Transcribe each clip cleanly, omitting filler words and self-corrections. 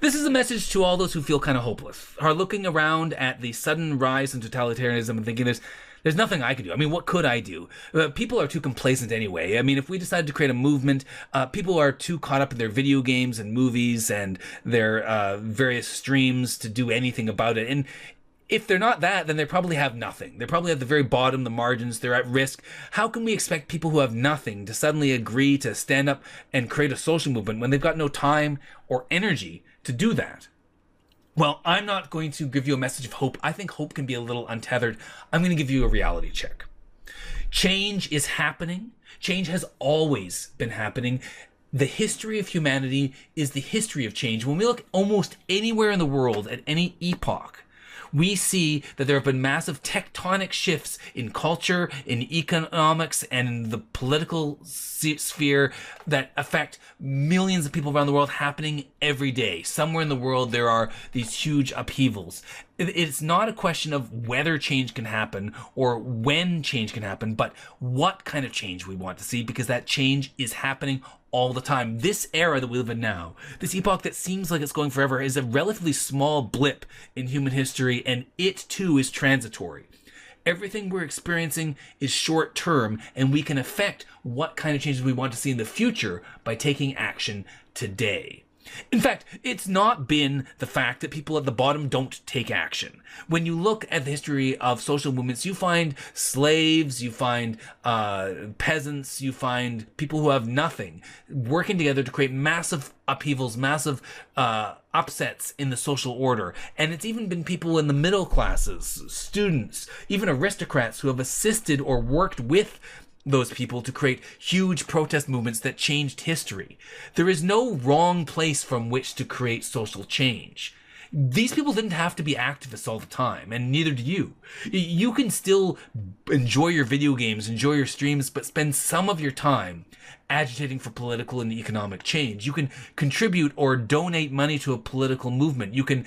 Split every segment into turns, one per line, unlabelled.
This is a message to all those who feel kind of hopeless, are looking around at the sudden rise in totalitarianism and thinking there's nothing I can do. I mean, what could I do? People are too complacent anyway. I mean, if we decided to create a movement, people are too caught up in their video games and movies and their various streams to do anything about it. And if they're not that, then they probably have nothing. They're probably at the very bottom, the margins, they're at risk. How can we expect people who have nothing to suddenly agree to stand up and create a social movement when they've got no time or energy to do that? Well, I'm not going to give you a message of hope. I think hope can be a little untethered. I'm going to give you a reality check. Change is happening. Change has always been happening. The history of humanity is the history of change. When we look almost anywhere in the world at any epoch, we see that there have been massive tectonic shifts in culture, in economics, and in the political sphere that affect millions of people around the world happening every day. Somewhere in the world, there are these huge upheavals. It's not a question of whether change can happen or when change can happen, but what kind of change we want to see, because that change is happening all the time. This era that we live in now, this epoch that seems like it's going forever, is a relatively small blip in human history, and it too is transitory. Everything we're experiencing is short term, and we can affect what kind of changes we want to see in the future by taking action today. In fact, it's not been the fact that people at the bottom don't take action. When you look at the history of social movements, you find slaves, you find peasants, you find people who have nothing working together to create massive upheavals, massive upsets in the social order. And it's even been people in the middle classes, students, even aristocrats who have assisted or worked with those people to create huge protest movements that changed history. There is no wrong place from which to create social change. These people didn't have to be activists all the time, and neither do you. You can still enjoy your video games, enjoy your streams, but spend some of your time agitating for political and economic change. You can contribute or donate money to a political movement. You can,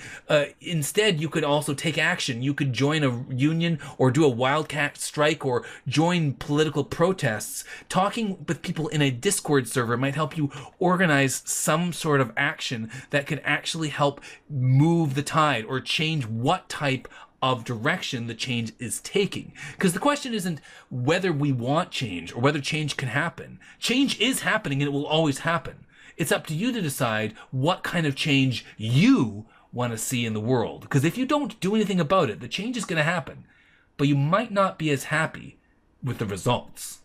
instead, you could also take action. You could join a union or do a wildcat strike or join political protests. Talking with people in a Discord server might help you organize some sort of action that could actually help move the tide or change what type of direction the change is taking. Because the question isn't whether we want change or whether change can happen. Change is happening and it will always happen. It's up to you to decide what kind of change you want to see in the world. Because if you don't do anything about it, the change is going to happen. But you might not be as happy with the results.